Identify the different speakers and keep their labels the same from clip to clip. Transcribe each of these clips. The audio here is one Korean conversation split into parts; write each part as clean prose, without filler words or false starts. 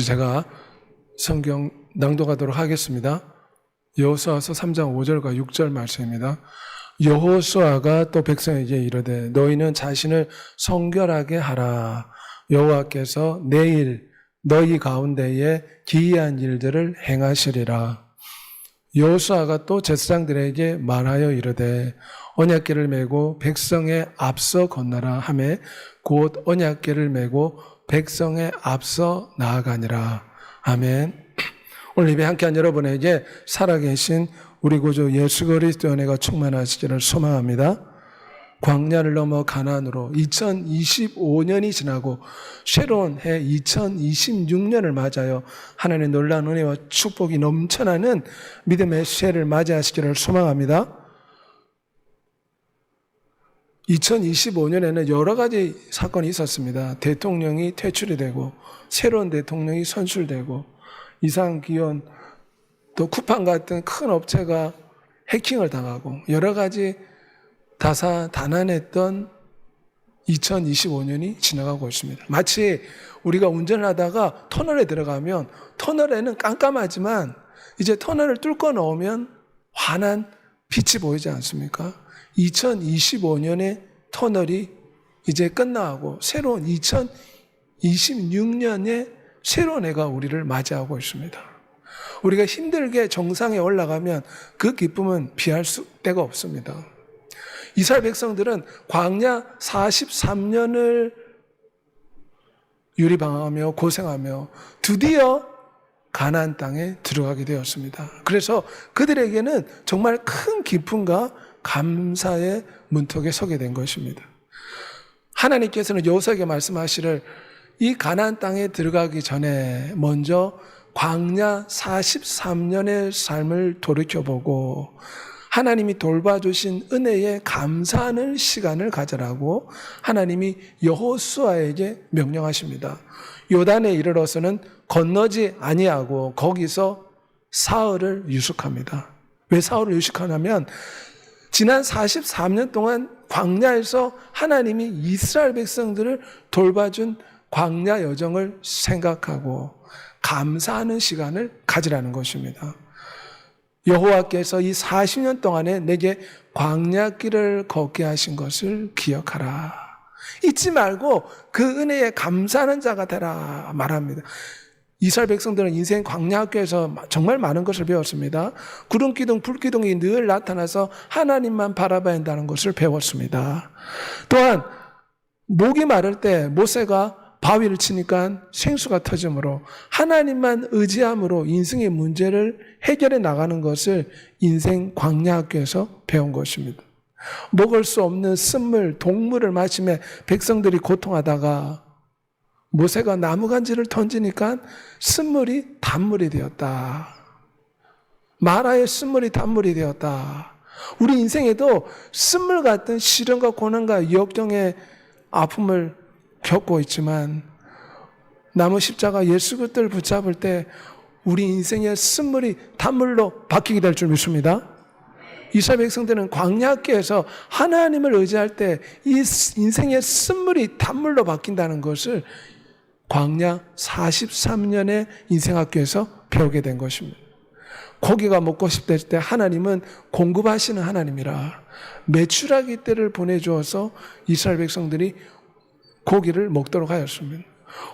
Speaker 1: 제가 성경 낭독하도록 하겠습니다. 여호수아서 3장 5절과 6절 말씀입니다. 여호수아가 또 백성에게 이르되 너희는 자신을 성결하게 하라. 여호와께서 내일 너희 가운데에 기이한 일들을 행하시리라. 여호수아가 또 제사장들에게 말하여 이르되 언약궤를 메고 백성의 앞서 건너라 하매 곧 언약궤를 메고 백성의 앞서 나아가니라. 아멘. 오늘 예배 함께한 여러분에게 살아계신 우리 구주 예수 그리스도의 은혜가 충만하시기를 소망합니다. 광야를 넘어 가나안으로 2025년이 지나고 새로운 해 2026년을 맞아요. 하나님의 놀라운 은혜와 축복이 넘쳐나는 믿음의 새해를 맞이하시기를 소망합니다. 2025년에는 여러 가지 사건이 있었습니다. 대통령이 퇴출이 되고 새로운 대통령이 선출되고 이상기온 또 쿠팡 같은 큰 업체가 해킹을 당하고 여러 가지 다사다난했던 2025년이 지나가고 있습니다. 마치 우리가 운전을 하다가 터널에 들어가면 터널에는 깜깜하지만 이제 터널을 뚫고 나오면 환한 빛이 보이지 않습니까? 2025년의 터널이 이제 끝나고 새로운 2026년의 새로운 해가 우리를 맞이하고 있습니다. 우리가 힘들게 정상에 올라가면 그 기쁨은 비할 데가 없습니다. 이스라엘 백성들은 광야 43년을 유리방황하며 고생하며 드디어 가나안 땅에 들어가게 되었습니다. 그래서 그들에게는 정말 큰 기쁨과 감사의 문턱에 서게 된 것입니다. 하나님께서는 여호수아에게 말씀하시를 이 가나안 땅에 들어가기 전에 먼저 광야 43년의 삶을 돌이켜보고 하나님이 돌봐주신 은혜에 감사하는 시간을 가져라고 하나님이 여호수아에게 명령하십니다. 요단에 이르러서는 건너지 아니하고 거기서 사흘을 유숙합니다. 왜 사흘을 유숙하냐면 지난 43년 동안 광야에서 하나님이 이스라엘 백성들을 돌봐준 광야 여정을 생각하고 감사하는 시간을 가지라는 것입니다. 여호와께서 이 40년 동안에 내게 광야길을 걷게 하신 것을 기억하라. 잊지 말고 그 은혜에 감사하는 자가 되라 말합니다. 이스라엘 백성들은 인생 광야학교에서 정말 많은 것을 배웠습니다. 구름기둥, 불기둥이 늘 나타나서 하나님만 바라봐야 한다는 것을 배웠습니다. 또한 목이 마를 때 모세가 바위를 치니까 생수가 터지므로 하나님만 의지함으로 인생의 문제를 해결해 나가는 것을 인생 광야학교에서 배운 것입니다. 먹을 수 없는 쓴물, 동물을 마시며 백성들이 고통하다가 모세가 나무간지를 던지니까 쓴물이 단물이 되었다. 마라의 쓴물이 단물이 되었다. 우리 인생에도 쓴물 같은 시련과 고난과 역경의 아픔을 겪고 있지만 나무 십자가 예수 그리스도를 붙잡을 때 우리 인생의 쓴물이 단물로 바뀌게 될 줄 믿습니다. 이스라엘 백성들은 광야길에서 하나님을 의지할 때 이 인생의 쓴물이 단물로 바뀐다는 것을 광야 43년의 인생학교에서 배우게 된 것입니다. 고기가 먹고 싶을 때 하나님은 공급하시는 하나님이라 메추라기 떼를 보내주어서 이스라엘 백성들이 고기를 먹도록 하였습니다.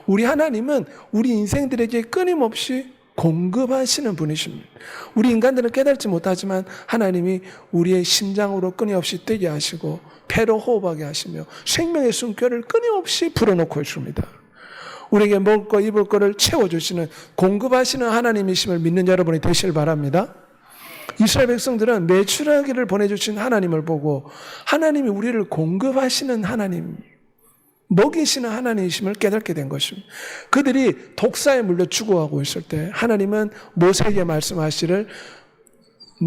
Speaker 1: 우리 하나님은 우리 인생들에게 끊임없이 공급하시는 분이십니다. 우리 인간들은 깨닫지 못하지만 하나님이 우리의 심장으로 끊임없이 뛰게 하시고 폐로 호흡하게 하시며 생명의 숨결을 끊임없이 불어넣고 있습니다. 우리에게 먹을 거 입을 거를 채워주시는 공급하시는 하나님이심을 믿는 여러분이 되시길 바랍니다. 이스라엘 백성들은 메추라기를 보내주신 하나님을 보고 하나님이 우리를 공급하시는 하나님, 먹이시는 하나님이심을 깨닫게 된 것입니다. 그들이 독사에 물려 죽어가고 있을 때 하나님은 모세에게 말씀하시를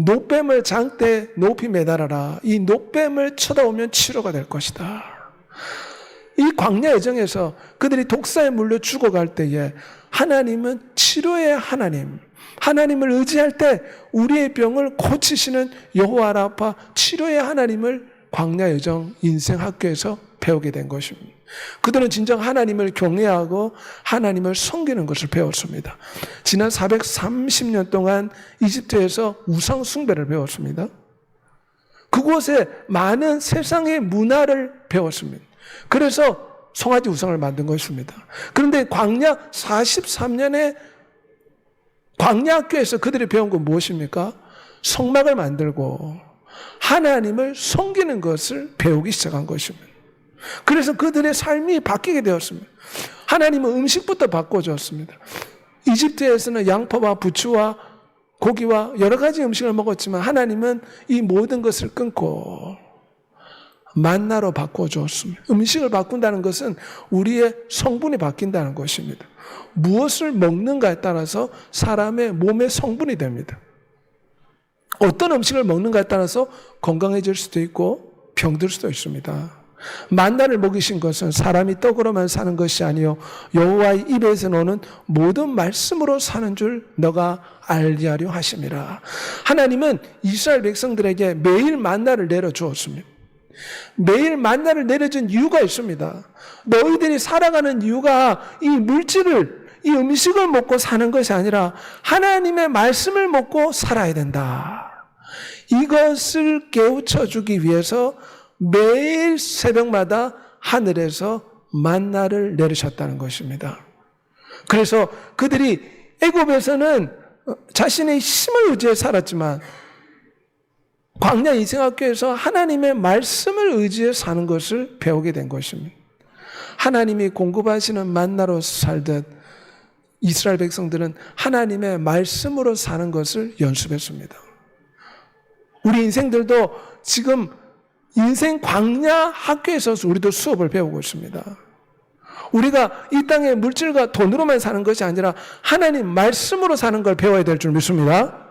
Speaker 1: 노뱀을 장대 높이 매달아라. 이 노뱀을 쳐다오면 치료가 될 것이다. 이 광야 여정에서 그들이 독사에 물려 죽어갈 때에 하나님은 치료의 하나님, 하나님을 의지할 때 우리의 병을 고치시는 여호와 라파 치료의 하나님을 광야 여정 인생 학교에서 배우게 된 것입니다. 그들은 진정 하나님을 경외하고 하나님을 섬기는 것을 배웠습니다. 지난 430년 동안 이집트에서 우상 숭배를 배웠습니다. 그곳에 많은 세상의 문화를 배웠습니다. 그래서 송아지 우상을 만든 것입니다. 그런데 광야 43년에 광야 학교에서 그들이 배운 건 무엇입니까? 성막을 만들고 하나님을 섬기는 것을 배우기 시작한 것입니다. 그래서 그들의 삶이 바뀌게 되었습니다. 하나님은 음식부터 바꿔주었습니다. 이집트에서는 양파와 부추와 고기와 여러 가지 음식을 먹었지만 하나님은 이 모든 것을 끊고 만나로 바꿔주었습니다. 음식을 바꾼다는 것은 우리의 성분이 바뀐다는 것입니다. 무엇을 먹는가에 따라서 사람의 몸의 성분이 됩니다. 어떤 음식을 먹는가에 따라서 건강해질 수도 있고 병들 수도 있습니다. 만나를 먹이신 것은 사람이 떡으로만 사는 것이 아니요 여호와의 입에서 나오는 모든 말씀으로 사는 줄 너가 알게 하려 하심이라. 하나님은 이스라엘 백성들에게 매일 만나를 내려주었습니다. 매일 만나를 내려준 이유가 있습니다. 너희들이 살아가는 이유가 이 물질을, 이 음식을 먹고 사는 것이 아니라 하나님의 말씀을 먹고 살아야 된다. 이것을 깨우쳐주기 위해서 매일 새벽마다 하늘에서 만나를 내리셨다는 것입니다. 그래서 그들이 애굽에서는 자신의 힘을 의지해 살았지만 광야 인생학교에서 하나님의 말씀을 의지해 사는 것을 배우게 된 것입니다. 하나님이 공급하시는 만나로 살듯 이스라엘 백성들은 하나님의 말씀으로 사는 것을 연습했습니다. 우리 인생들도 지금 인생 광야 학교에서 우리도 수업을 배우고 있습니다. 우리가 이 땅의 물질과 돈으로만 사는 것이 아니라 하나님 말씀으로 사는 걸 배워야 될 줄 믿습니다.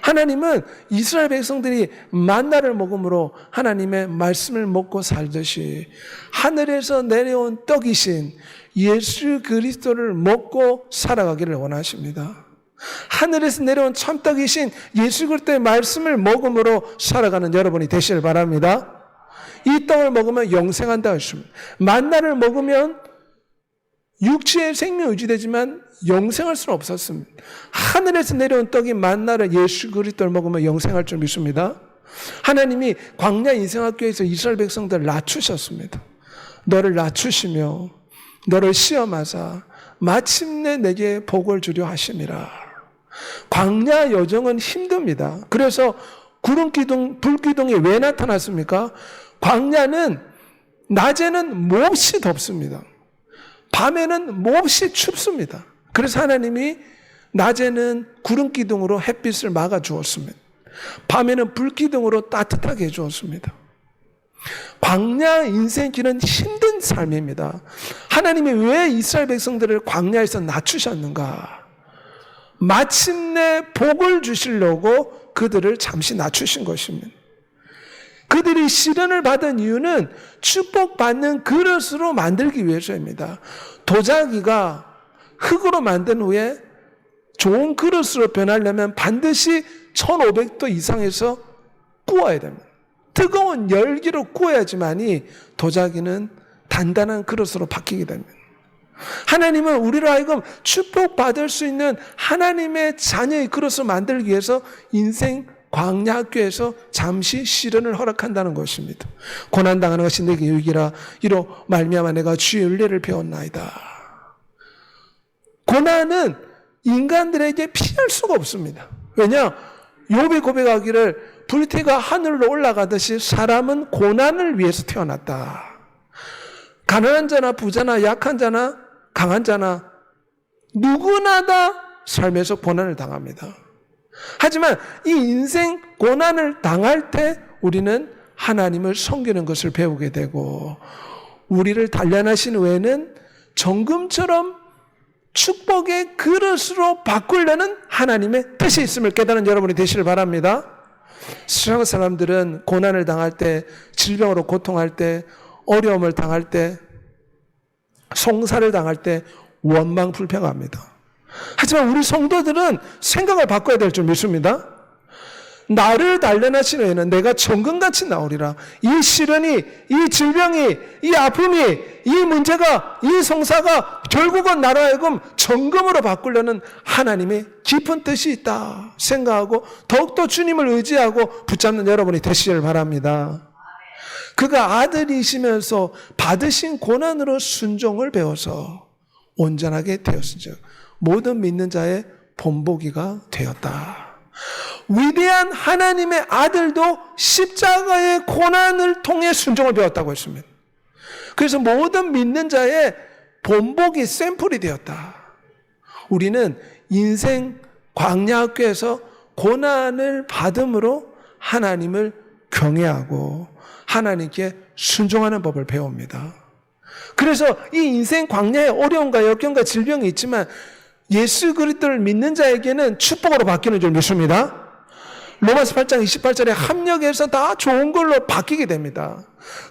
Speaker 1: 하나님은 이스라엘 백성들이 만나를 먹음으로 하나님의 말씀을 먹고 살듯이 하늘에서 내려온 떡이신 예수 그리스도를 먹고 살아가기를 원하십니다. 하늘에서 내려온 참떡이신 예수 그리스도의 말씀을 먹음으로 살아가는 여러분이 되시길 바랍니다. 이 떡을 먹으면 영생한다 했습니다. 만나를 먹으면 육체의 생명이 유지되지만 영생할 수는 없었습니다. 하늘에서 내려온 떡이 만나를 예수 그리스도를 먹으면 영생할 줄 믿습니다. 하나님이 광야 인생학교에서 이스라엘 백성들을 낮추셨습니다. 너를 낮추시며 너를 시험하사 마침내 내게 복을 주려 하심이라. 광야 여정은 힘듭니다. 그래서 구름기둥, 불기둥이 왜 나타났습니까? 광야는 낮에는 몹시 덥습니다. 밤에는 몹시 춥습니다. 그래서 하나님이 낮에는 구름기둥으로 햇빛을 막아주었습니다. 밤에는 불기둥으로 따뜻하게 해주었습니다. 광야 인생길은 힘든 삶입니다. 하나님이 왜 이스라엘 백성들을 광야에서 낮추셨는가? 마침내 복을 주시려고 그들을 잠시 낮추신 것입니다. 그들이 시련을 받은 이유는 축복받는 그릇으로 만들기 위해서입니다. 도자기가 흙으로 만든 후에 좋은 그릇으로 변하려면 반드시 1500도 이상에서 구워야 됩니다. 뜨거운 열기로 구워야지만이 도자기는 단단한 그릇으로 바뀌게 됩니다. 하나님은 우리로 하여금 축복받을 수 있는 하나님의 자녀의 그릇을 만들기 위해서 인생 광야 학교에서 잠시 시련을 허락한다는 것입니다. 고난당하는 것이 내게 유익이라 이로 말미암아 내가 주의 은혜를 배웠나이다. 고난은 인간들에게 피할 수가 없습니다. 왜냐? 욥이 고백하기를 불태가 하늘로 올라가듯이 사람은 고난을 위해서 태어났다. 가난한 자나 부자나 약한 자나 강한 자나 누구나 다 삶에서 고난을 당합니다. 하지만 이 인생 고난을 당할 때 우리는 하나님을 섬기는 것을 배우게 되고 우리를 단련하신 후에는 정금처럼 축복의 그릇으로 바꾸려는 하나님의 뜻이 있음을 깨달은 여러분이 되시길 바랍니다. 세상 사람들은 고난을 당할 때, 질병으로 고통할 때, 어려움을 당할 때, 송사를 당할 때 원망 불평합니다. 하지만 우리 성도들은 생각을 바꿔야 될 줄 믿습니다. 나를 단련하신 후에는 내가 정금같이 나오리라. 이 시련이, 이 질병이, 이 아픔이, 이 문제가, 이 성사가 결국은 나로 하여금 정금으로 바꾸려는 하나님의 깊은 뜻이 있다 생각하고 더욱더 주님을 의지하고 붙잡는 여러분이 되시길 바랍니다. 그가 아들이시면서 받으신 고난으로 순종을 배워서 온전하게 되었은즉 모든 믿는 자의 본보기가 되었다. 위대한 하나님의 아들도 십자가의 고난을 통해 순종을 배웠다고 했습니다. 그래서 모든 믿는 자의 본보기 샘플이 되었다. 우리는 인생 광야학교에서 고난을 받음으로 하나님을 경외하고 하나님께 순종하는 법을 배웁니다. 그래서 이 인생 광야에 어려움과 역경과 질병이 있지만 예수 그리스도를 믿는 자에게는 축복으로 바뀌는 줄 믿습니다. 로마서 8장 28절에 합력해서 다 좋은 걸로 바뀌게 됩니다.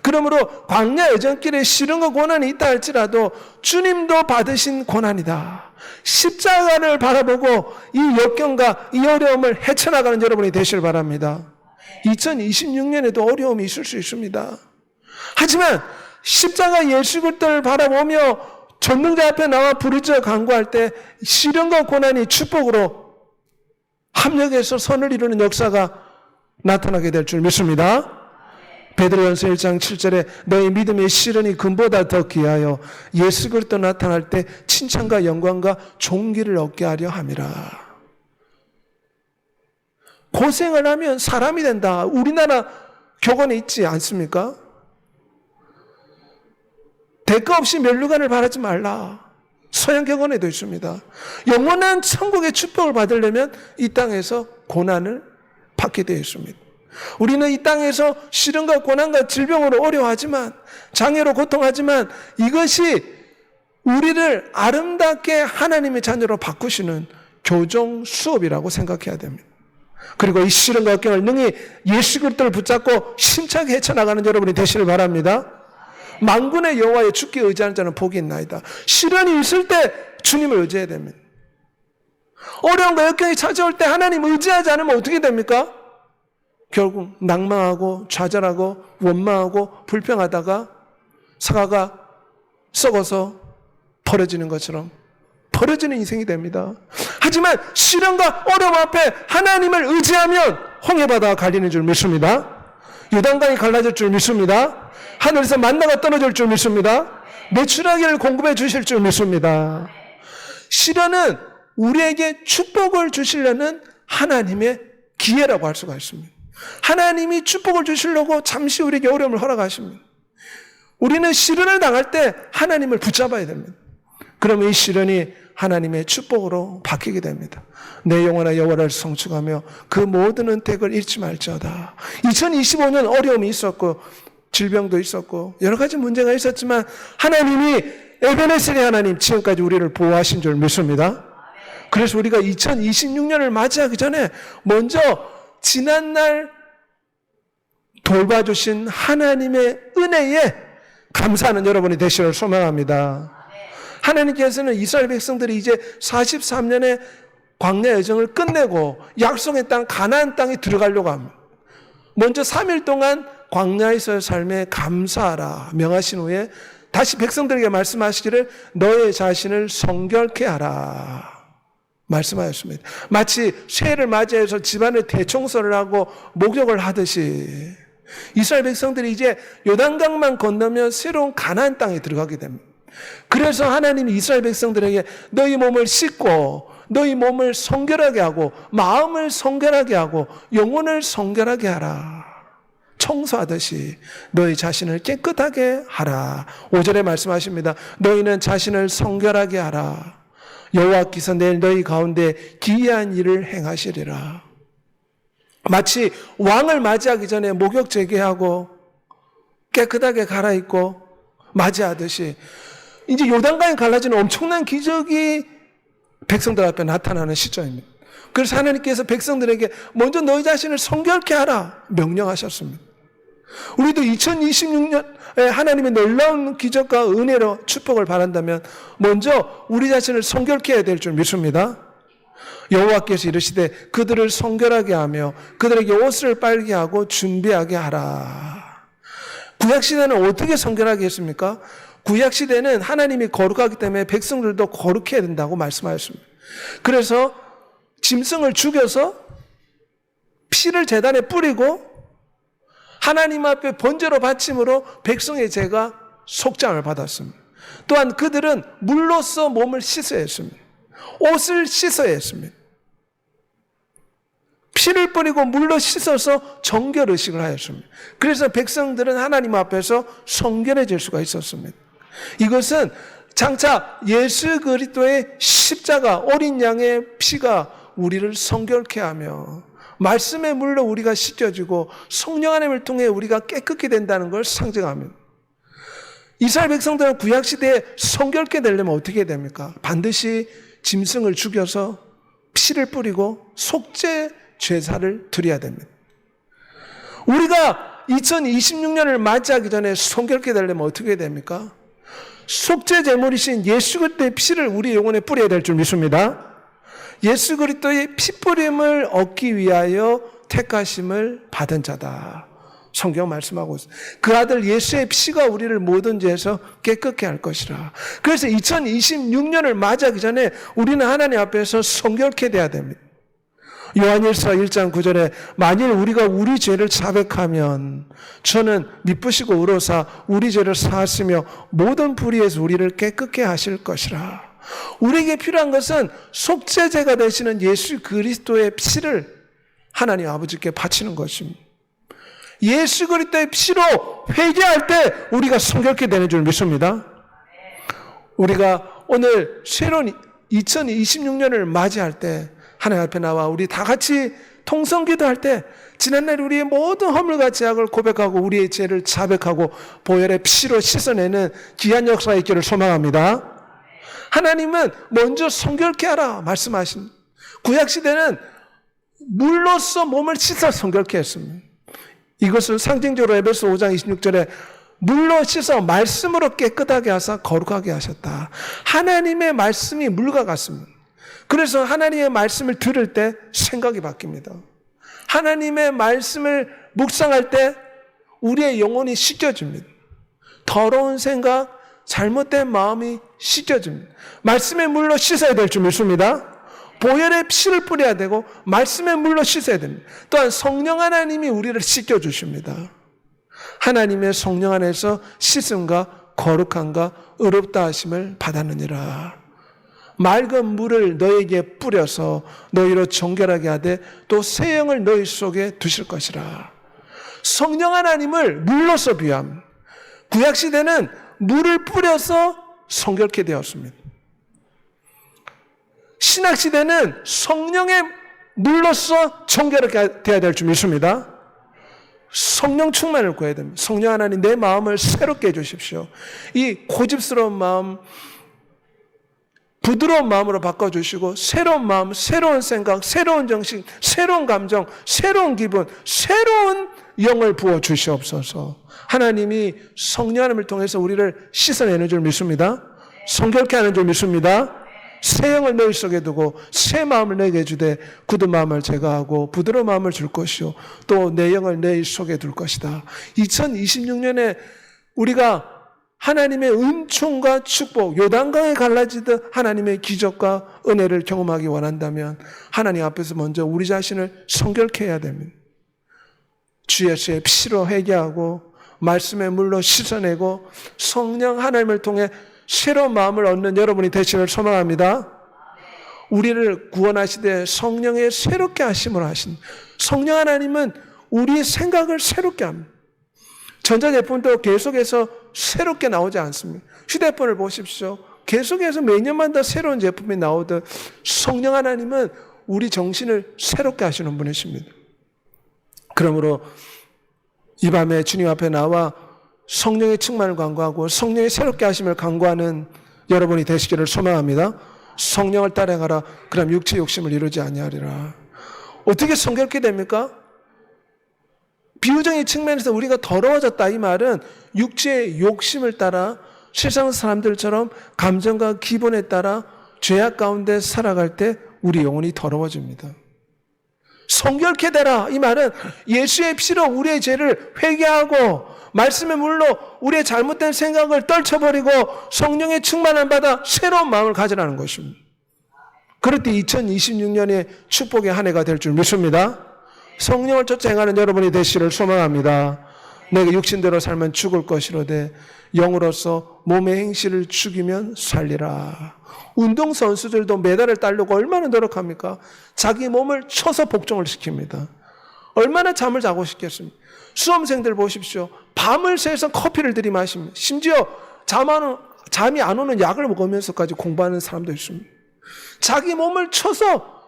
Speaker 1: 그러므로 광야 여정길에 시련과 고난이 있다 할지라도 주님도 받으신 고난이다. 십자가를 바라보고 이 역경과 이 어려움을 헤쳐나가는 여러분이 되시길 바랍니다. 2026년에도 어려움이 있을 수 있습니다. 하지만 십자가 예수 그리스도를 바라보며 전능자 앞에 나와 부르짖어 간구할 때 시련과 고난이 축복으로 합력해서 선을 이루는 역사가 나타나게 될 줄 믿습니다. 베드로전서 1장 7절에 너희 믿음의 시련이 금보다 더 귀하여 예수 그리스도 나타날 때 칭찬과 영광과 존귀를 얻게 하려 함이라. 고생을 하면 사람이 된다. 우리나라 격언에 있지 않습니까? 대가 없이 면류관을 바라지 말라. 서양 격언에도 있습니다. 영원한 천국의 축복을 받으려면 이 땅에서 고난을 받게 되어 있습니다. 우리는 이 땅에서 시련과 고난과 질병으로 어려워하지만, 장애로 고통하지만 이것이 우리를 아름답게 하나님의 자녀로 바꾸시는 교정 수업이라고 생각해야 됩니다. 그리고 이 시련과 역경을 능히 예수 그리스도를 붙잡고 힘차게 헤쳐나가는 여러분이 되시길 바랍니다. 만군의 여호와의 주께 의지하는 자는 복이 있나이다. 시련이 있을 때 주님을 의지해야 됩니다. 어려움과 역경이 찾아올 때 하나님 의지하지 않으면 어떻게 됩니까? 결국 낭망하고 좌절하고 원망하고 불평하다가 사과가 썩어서 버려지는 것처럼 버려지는 인생이 됩니다. 하지만 시련과 어려움 앞에 하나님을 의지하면 홍해바다가 갈리는 줄 믿습니다. 요단강이 갈라질 줄 믿습니다. 하늘에서 만나가 떨어질 줄 믿습니다. 메추라기를 공급해 주실 줄 믿습니다. 시련은 우리에게 축복을 주시려는 하나님의 기회라고 할 수가 있습니다. 하나님이 축복을 주시려고 잠시 우리에게 어려움을 허락하십니다. 우리는 시련을 당할 때 하나님을 붙잡아야 됩니다. 그러면 이 시련이 하나님의 축복으로 바뀌게 됩니다. 내 영혼아 여호와를 성축하며 그 모든 은택을 잃지 말지어다. 2025년 어려움이 있었고 질병도 있었고 여러 가지 문제가 있었지만 하나님이 에베네셀의 하나님 지금까지 우리를 보호하신 줄 믿습니다. 그래서 우리가 2026년을 맞이하기 전에 먼저 지난날 돌봐주신 하나님의 은혜에 감사하는 여러분이 되시기를 소망합니다. 하나님께서는 이스라엘 백성들이 이제 43년의 광야 여정을 끝내고 약속의 땅 가나안 땅에 들어가려고 합니다. 먼저 3일 동안 광야에서의 삶에 감사하라 명하신 후에 다시 백성들에게 말씀하시기를 너의 자신을 성결케 하라 말씀하셨습니다. 마치 새해를 맞이해서 집안에 대청소를 하고 목욕을 하듯이 이스라엘 백성들이 이제 요단강만 건너면 새로운 가나안 땅에 들어가게 됩니다. 그래서 하나님이 이스라엘 백성들에게 너희 몸을 씻고 너희 몸을 성결하게 하고 마음을 성결하게 하고 영혼을 성결하게 하라. 청소하듯이 너희 자신을 깨끗하게 하라. 5절에 말씀하십니다. 너희는 자신을 성결하게 하라. 여호와께서 내일 너희 가운데 기이한 일을 행하시리라. 마치 왕을 맞이하기 전에 목욕 제기하고 깨끗하게 갈아입고 맞이하듯이 이제 요단강이 갈라지는 엄청난 기적이 백성들 앞에 나타나는 시점입니다. 그래서 하나님께서 백성들에게 먼저 너희 자신을 성결케 하라 명령하셨습니다. 우리도 2026년에 하나님의 놀라운 기적과 은혜로 축복을 바란다면 먼저 우리 자신을 성결케 해야 될 줄 믿습니다. 여호와께서 이르시되 그들을 성결하게 하며 그들에게 옷을 빨게 하고 준비하게 하라. 구약시대는 어떻게 성결하게 했습니까? 구약시대는 하나님이 거룩하기 때문에 백성들도 거룩해야 된다고 말씀하셨습니다. 그래서 짐승을 죽여서 피를 제단에 뿌리고 하나님 앞에 번제로 바침으로 백성의 죄가 속장을 받았습니다. 또한 그들은 물로써 몸을 씻어야 했습니다. 옷을 씻어야 했습니다. 피를 뿌리고 물로 씻어서 정결의식을 하였습니다. 그래서 백성들은 하나님 앞에서 성결해질 수가 있었습니다. 이것은 장차 예수 그리스도의 십자가 어린 양의 피가 우리를 성결케 하며 말씀의 물로 우리가 씻겨지고 성령 하나님을 통해 우리가 깨끗게 된다는 걸 상징합니다. 이스라엘 백성들은 구약시대에 성결케 되려면 어떻게 됩니까? 반드시 짐승을 죽여서 피를 뿌리고 속죄 제사를 드려야 됩니다. 우리가 2026년을 맞이하기 전에 성결케 되려면 어떻게 됩니까? 속죄 제물이신 예수 그리스도의 피를 우리 영혼에 뿌려야 될 줄 믿습니다. 예수 그리스도의 피 뿌림을 얻기 위하여 택하심을 받은 자다. 성경 말씀하고 있습니다. 그 아들 예수의 피가 우리를 모든 죄에서 깨끗게 할 것이라. 그래서 2026년을 맞이하기 전에 우리는 하나님 앞에서 성결케 돼야 됩니다. 요한일서 1장 9절에 만일 우리가 우리 죄를 자백하면 저는 미쁘시고 의로사 우리 죄를 사하시며 모든 불의에서 우리를 깨끗게 하실 것이라. 우리에게 필요한 것은 속죄제가 되시는 예수 그리스도의 피를 하나님 아버지께 바치는 것입니다. 예수 그리스도의 피로 회개할 때 우리가 성결케 되는 줄 믿습니다. 우리가 오늘 새로운 2026년을 맞이할 때 하나님 앞에 나와 우리 다 같이 통성기도할 때 지난날 우리의 모든 허물과 죄악을 고백하고 우리의 죄를 자백하고 보혈의 피로 씻어내는 귀한 역사가 있기를 소망합니다. 하나님은 먼저 성결케 하라 말씀하신 구약시대는 물로써 몸을 씻어 성결케 했습니다. 이것을 상징적으로 에베소 5장 26절에 물로 씻어 말씀으로 깨끗하게 하사 거룩하게 하셨다. 하나님의 말씀이 물과 같습니다. 그래서 하나님의 말씀을 들을 때 생각이 바뀝니다. 하나님의 말씀을 묵상할 때 우리의 영혼이 씻겨집니다. 더러운 생각, 잘못된 마음이 씻겨집니다. 말씀의 물로 씻어야 될 줄 믿습니다. 보혈의 피를 뿌려야 되고 말씀의 물로 씻어야 됩니다. 또한 성령 하나님이 우리를 씻겨주십니다. 하나님의 성령 안에서 씻음과 거룩함과 의롭다 하심을 받았느니라. 맑은 물을 너에게 뿌려서 너희로 정결하게 하되 또 새 영을 너희 속에 두실 것이라. 성령 하나님을 물로서 비유합니다. 구약시대는 물을 뿌려서 성결케 되었습니다. 신약시대는 성령의 물로서 정결하게 되어야 될 줄 믿습니다. 성령 충만을 구해야 됩니다. 성령 하나님 내 마음을 새롭게 해주십시오. 이 고집스러운 마음 부드러운 마음으로 바꿔주시고 새로운 마음, 새로운 생각, 새로운 정신, 새로운 감정, 새로운 기분, 새로운 영을 부어주시옵소서. 하나님이 성령 하나님을 통해서 우리를 씻어내는 줄 믿습니다. 성결케 하는 줄 믿습니다. 새 영을 너희 속에 두고 새 마음을 내게 주되 굳은 마음을 제거하고 부드러운 마음을 줄 것이요 또 내 영을 너희 속에 둘 것이다. 2026년에 우리가 하나님의 은총과 축복, 요단강에 갈라지듯 하나님의 기적과 은혜를 경험하기 원한다면 하나님 앞에서 먼저 우리 자신을 성결케 해야 됩니다. 주 예수의 피로 회개하고 말씀의 물로 씻어내고 성령 하나님을 통해 새로운 마음을 얻는 여러분이 되시길 소망합니다. 우리를 구원하시되 성령의 새롭게 하심을 하신 성령 하나님은 우리의 생각을 새롭게 합니다. 전자제품도 계속해서 새롭게 나오지 않습니다. 휴대폰을 보십시오. 계속해서 매년마다 새로운 제품이 나오듯 성령 하나님은 우리 정신을 새롭게 하시는 분이십니다. 그러므로 이 밤에 주님 앞에 나와 성령의 충만을 간구하고 성령의 새롭게 하심을 간구하는 여러분이 되시기를 소망합니다. 성령을 따라가라. 그럼 육체 욕심을 이루지 아니하리라. 어떻게 성결케 됩니까? 비유적인 측면에서 우리가 더러워졌다 이 말은 육체의 욕심을 따라 세상 사람들처럼 감정과 기분에 따라 죄악 가운데 살아갈 때 우리 영혼이 더러워집니다. 성결케 되라. 이 말은 예수의 피로 우리의 죄를 회개하고 말씀의 물로 우리의 잘못된 생각을 떨쳐버리고 성령의 충만함 받아 새로운 마음을 가지라는 것입니다. 그럴 때 2026년의 축복의 한 해가 될 줄 믿습니다. 성령을 쫓아 행하는 여러분이 되시기를 소망합니다. 내가 육신대로 살면 죽을 것이로되 영으로서 몸의 행실을 죽이면 살리라. 운동선수들도 메달을 따려고 얼마나 노력합니까? 자기 몸을 쳐서 복종을 시킵니다. 얼마나 잠을 자고 싶겠습니까? 수험생들 보십시오. 밤을 새서 커피를 들이마십니다. 심지어 잠이 안 오는 약을 먹으면서까지 공부하는 사람도 있습니다. 자기 몸을 쳐서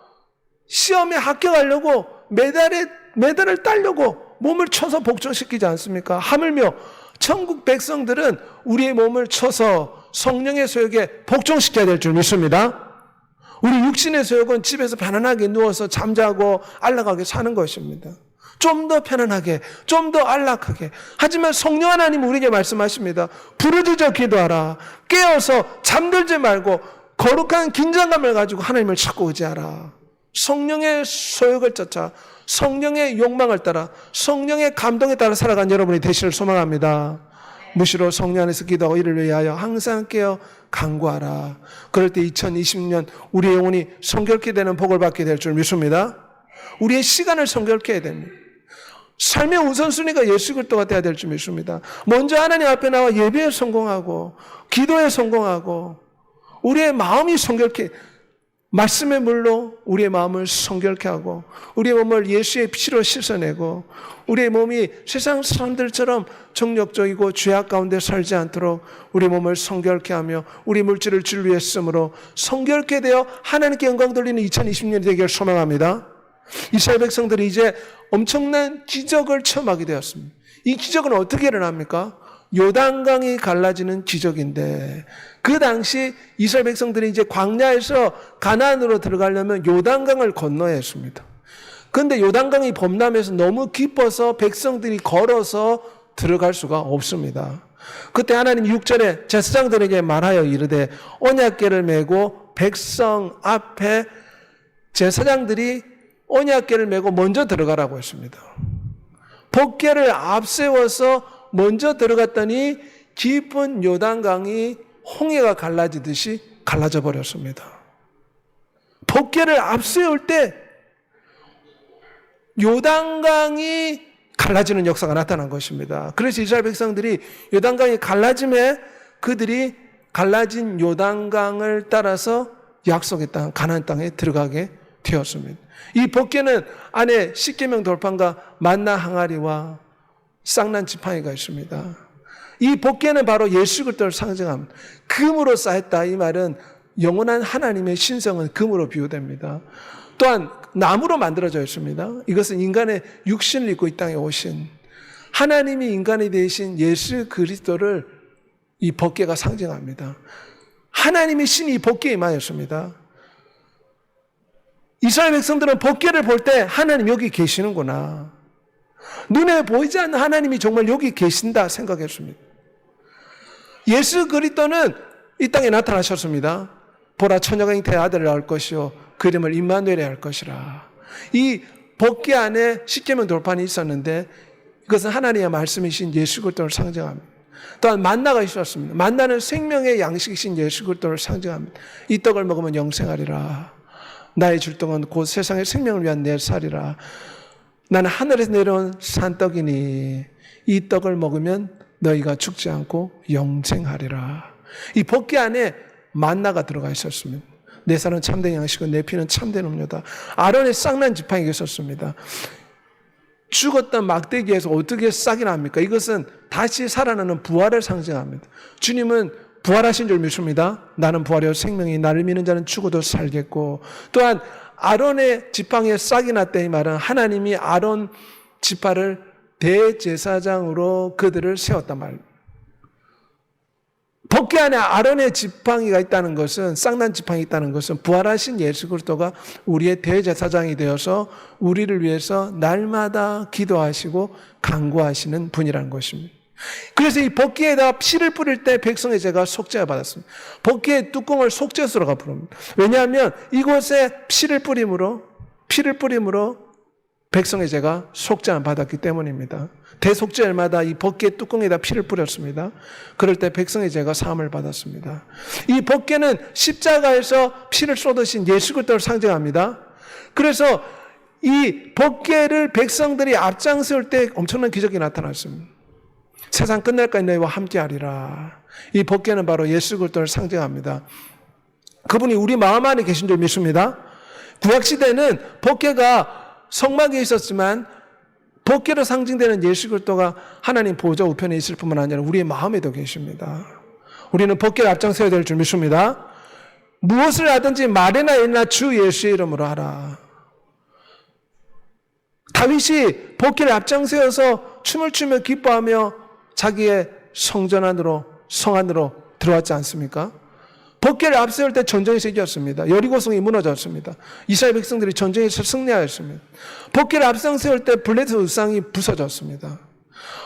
Speaker 1: 시험에 합격하려고 메달을 따려고 몸을 쳐서 복종시키지 않습니까? 하물며 천국 백성들은 우리의 몸을 쳐서 성령의 소욕에 복종시켜야 될 줄 믿습니다. 우리 육신의 소욕은 집에서 편안하게 누워서 잠자고 안락하게 사는 것입니다. 좀 더 편안하게, 좀 더 안락하게. 하지만 성령 하나님은 우리에게 말씀하십니다. 부르짖어 기도하라. 깨어서 잠들지 말고 거룩한 긴장감을 가지고 하나님을 찾고 의지하라. 성령의 소욕을 쫓아 성령의 욕망을 따라 성령의 감동에 따라 살아간 여러분이 되시를 소망합니다. 무시로 성령 안에서 기도하고 이를 위하여 항상 깨어 간구하라. 그럴 때 2020년 우리의 영혼이 성결케 되는 복을 받게 될 줄 믿습니다. 우리의 시간을 성결케 해야 됩니다. 삶의 우선순위가 예수 그리스도가 되어야 될 줄 믿습니다. 먼저 하나님 앞에 나와 예배에 성공하고 기도에 성공하고 우리의 마음이 성결케, 말씀의 물로 우리의 마음을 성결케 하고 우리의 몸을 예수의 피로 씻어내고 우리의 몸이 세상 사람들처럼 정력적이고 죄악 가운데 살지 않도록 우리 몸을 성결케 하며 우리 물질을 주를 위해 쓰므로 성결케 되어 하나님께 영광 돌리는 2020년이 되기를 소망합니다. 이스라엘 백성들이 이제 엄청난 기적을 체험하게 되었습니다. 이 기적은 어떻게 일어납니까? 요단강이 갈라지는 기적인데 그 당시 이스라엘 백성들이 이제 광야에서 가나안으로 들어가려면 요단강을 건너야 했습니다. 그런데 요단강이 범람해서 너무 깊어서 백성들이 걸어서 들어갈 수가 없습니다. 그때 하나님 6절에 제사장들에게 말하여 이르되 언약궤를 메고 백성 앞에 제사장들이 언약궤를 메고 먼저 들어가라고 했습니다. 법궤를 앞세워서 먼저 들어갔더니 깊은 요단강이 홍해가 갈라지듯이 갈라져 버렸습니다. 법궤를 앞세울 때 요단강이 갈라지는 역사가 나타난 것입니다. 그래서 이스라엘 백성들이 요단강이 갈라짐에 그들이 갈라진 요단강을 따라서 약속의 땅 가나안 땅에 들어가게 되었습니다. 이 법궤는 안에 십계명 돌판과 만나 항아리와 쌍난 지팡이가 있습니다. 이 법궤는 바로 예수 그리스도를 상징합니다. 금으로 쌓였다 이 말은 영원한 하나님의 신성은 금으로 비유됩니다. 또한 나무로 만들어져 있습니다. 이것은 인간의 육신을 입고 이 땅에 오신 하나님이 인간이 되신 예수 그리스도를 이 법궤가 상징합니다. 하나님의 신이 이 법궤에 임하였습니다. 이스라엘 백성들은 법궤를 볼 때 하나님 여기 계시는구나. 눈에 보이지 않는 하나님이 정말 여기 계신다 생각했습니다. 예수 그리스도는 이 땅에 나타나셨습니다. 보라 처녀가 잉태의 아들을 낳을 것이요 그 이름을 임마누엘이 할 것이라. 이 법궤 안에 십계명 돌판이 있었는데 이것은 하나님의 말씀이신 예수 그리스도를 상징합니다. 또한 만나가 있었습니다. 만나는 생명의 양식이신 예수 그리스도를 상징합니다. 이 떡을 먹으면 영생하리라. 나의 줄떡은 곧 세상의 생명을 위한 내 살이라. 나는 하늘에서 내려온 산떡이니 이 떡을 먹으면 너희가 죽지 않고 영생하리라. 이 법궤 안에 만나가 들어가 있었습니다. 내 살은 참된 양식은 내 피는 참된 음료다. 아론의 쌍난 지팡이가 있었습니다. 죽었던 막대기에서 어떻게 싹이 납니까? 이것은 다시 살아나는 부활을 상징합니다. 주님은 부활하신 줄 믿습니다. 나는 부활이요 생명이 나를 믿는 자는 죽어도 살겠고 또한 아론의 지팡이에 싹이 났다 이 말은 하나님이 아론 지파를 대제사장으로 그들을 세웠단 말입니다. 법궤 안에 아론의 지팡이가 있다는 것은 쌍난 지팡이 있다는 것은 부활하신 예수 그리스도가 우리의 대제사장이 되어서 우리를 위해서 날마다 기도하시고 간구하시는 분이라는 것입니다. 그래서 이 법궤에다 피를 뿌릴 때 백성의 죄가 속죄를 받았습니다. 법궤의 뚜껑을 속죄수라고 부릅니다. 왜냐하면 이곳에 피를 뿌림으로 백성의 죄가 속죄를 받았기 때문입니다. 대속죄일마다 이 법궤 뚜껑에다 피를 뿌렸습니다. 그럴 때 백성의 죄가 사함을 받았습니다. 이 법궤는 십자가에서 피를 쏟으신 예수 그리스도를 상징합니다. 그래서 이 법궤를 백성들이 앞장서올 때 엄청난 기적이 나타났습니다. 세상 끝날까지 너희와 함께하리라. 이 법궤는 바로 예수 그리스도를 상징합니다. 그분이 우리 마음 안에 계신 줄 믿습니다. 구약시대는 법궤가 성막에 있었지만 법궤로 상징되는 예수 그리스도가 하나님 보좌 우편에 있을 뿐만 아니라 우리의 마음에도 계십니다. 우리는 법궤를 앞장서야 될 줄 믿습니다. 무엇을 하든지 말이나 일이나 주 예수의 이름으로 하라. 다윗이 법궤를 앞장서서 춤을 추며 기뻐하며 자기의 성전 안으로 성 안으로 들어왔지 않습니까? 법궤를 앞세울 때 전쟁에서 이겼습니다. 여리고성이 무너졌습니다. 이스라엘 백성들이 전쟁에서 승리하였습니다. 법궤를 앞세울 때 블레셋 우상이 부서졌습니다.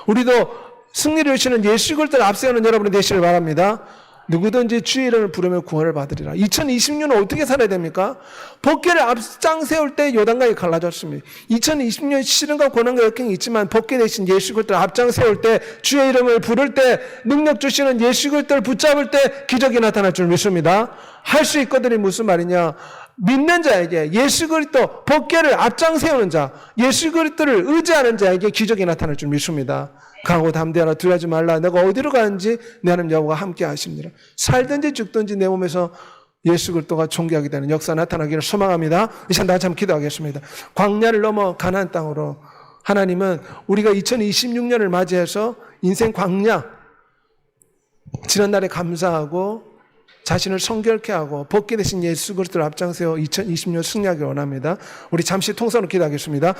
Speaker 1: 우리도 승리를 주시는 예수 그리스도를 앞세우는 여러분이 되시길 바랍니다. 누구든지 주의 이름을 부르며 구원을 받으리라. 2020년은 어떻게 살아야 됩니까? 법궤를 앞장 세울 때 요단강이 갈라졌습니다. 2020년 시련과 고난과 역경이 있지만 법궤 대신 예수 그리스도를 앞장 세울 때 주의 이름을 부를 때 능력 주시는 예수 그리스도를 붙잡을 때 기적이 나타날 줄 믿습니다. 할 수 있거든이 무슨 말이냐? 믿는 자에게 예수 그리스도 법궤를 앞장 세우는 자, 예수 그리스도를 의지하는 자에게 기적이 나타날 줄 믿습니다. 강하고 담대하라. 두려워하지 말라. 내가 어디로 가는지 내 하나님 여호와가 함께 하십니다. 살든지 죽든지 내 몸에서 예수 그리스도가 존귀하게 되는 역사 나타나기를 소망합니다. 이 시간 다 같이 한번 기도하겠습니다. 광야를 넘어 가나안 땅으로 하나님은 우리가 2026년을 맞이해서 인생 광야 지난날에 감사하고 자신을 성결케 하고 법궤 대신 예수 그리스도를 앞장세워 2020년 승리하기를 원합니다. 우리 잠시 통성으로 기도하겠습니다.